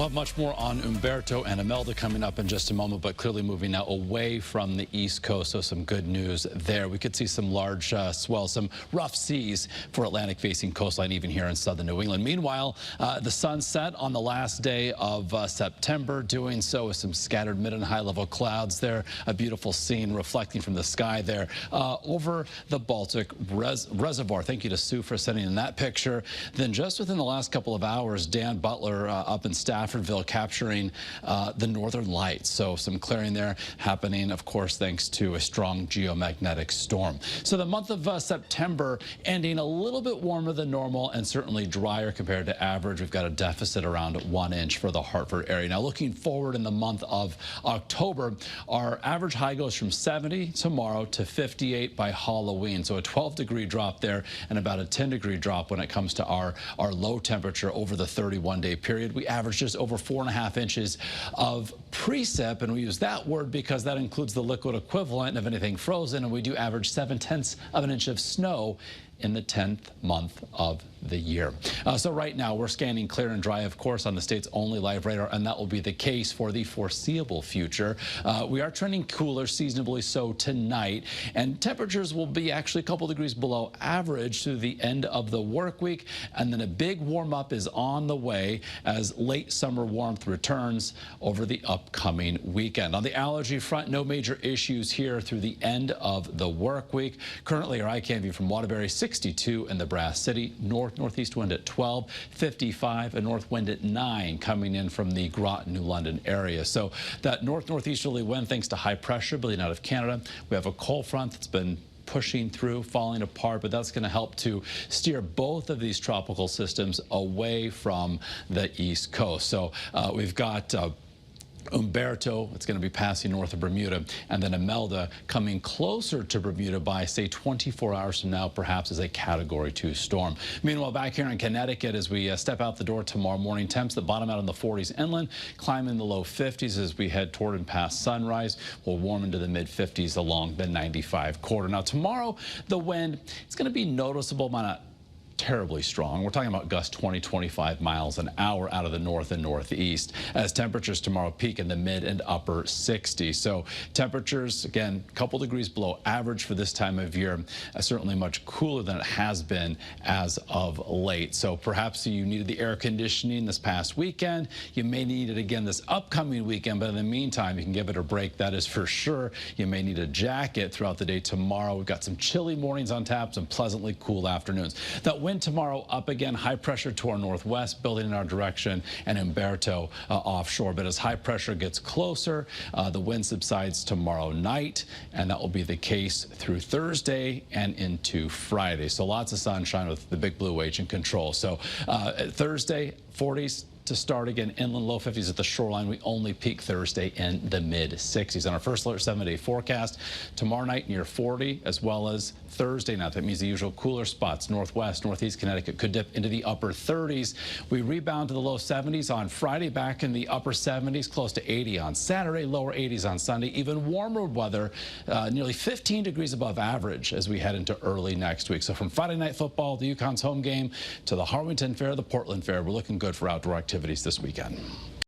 We'll have much more on Umberto and Imelda coming up in just a moment, but clearly moving now away from the East Coast, so some good news there. We could see some large swells, some rough seas for Atlantic-facing coastline, even here in southern New England. Meanwhile, the sun set on the last day of September, doing so with some scattered mid and high-level clouds there. A beautiful scene reflecting from the sky there over the Baltic Reservoir. Thank you to Sue for sending in that picture. Then just within the last couple of hours, Dan Butler up in Staffordville capturing the northern lights. So some clearing there happening, of course, thanks to a strong geomagnetic storm. So the month of September ending a little bit warmer than normal and certainly drier compared to average. We've got a deficit around 1 inch for the Hartford area. Now looking forward in the month of October, our average high goes from 70 tomorrow to 58 by Halloween. So a 12-degree drop there and about a 10-degree drop when it comes to our low temperature over the 31-day period. We average just over 4.5 inches of precip, and we use that word because that includes the liquid equivalent of anything frozen, and we do average 0.7 of an inch of snow in the 10th month of the year. So right now we're scanning clear and dry, of course, on the state's only live radar, and that will be the case for the foreseeable future. We are trending cooler, seasonably so tonight, and temperatures will be actually a couple degrees below average through the end of the work week, and then a big warm up is on the way as late summer warmth returns over the upcoming weekend. On the allergy front, no major issues here through the end of the work week. Currently, our ICANN view from Waterbury, 62 in the Brass City, northeast wind at 12, 55, a north wind at 9 coming in from the Groton, New London area. So that northeasterly wind, thanks to high pressure building out of Canada. We have a cold front that's been pushing through, falling apart, but that's going to help to steer both of these tropical systems away from the East Coast. So we've got Umberto, it's going to be passing north of Bermuda, and then Imelda coming closer to Bermuda by, say, 24 hours from now, perhaps as a Category 2 storm. Meanwhile, back here in Connecticut, as we step out the door tomorrow morning, temps that bottom out in the 40s inland, climb in the low 50s as we head toward and past sunrise. We'll warm into the mid-50s along the 95 corridor. Now, tomorrow, the wind, it's going to be noticeable, but not terribly strong. We're talking about gusts 20-25 miles an hour out of the north and northeast as temperatures tomorrow peak in the mid and upper 60s. So temperatures, again, a couple degrees below average for this time of year, certainly much cooler than it has been as of late. So perhaps you needed the air conditioning this past weekend. You may need it again this upcoming weekend, but in the meantime, you can give it a break. That is for sure. You may need a jacket throughout the day tomorrow. We've got some chilly mornings on tap, some pleasantly cool afternoons. That wind tomorrow up again, high pressure to our northwest, building in our direction, and Umberto offshore. But as high pressure gets closer, the wind subsides tomorrow night, and that will be the case through Thursday and into Friday. So lots of sunshine with the big blue H in control. So Thursday, 40s. To start again, inland low 50s at the shoreline. We only peak Thursday in the mid 60s. On our first alert 7-day forecast, tomorrow night near 40, as well as Thursday night. That means the usual cooler spots, northwest, northeast Connecticut could dip into the upper 30s. We rebound to the low 70s on Friday, back in the upper 70s, close to 80 on Saturday, lower 80s on Sunday. Even warmer weather, nearly 15 degrees above average as we head into early next week. So from Friday night football, the UConn's home game, to the Harwinton Fair, the Portland Fair, we're looking good for outdoor activities this weekend.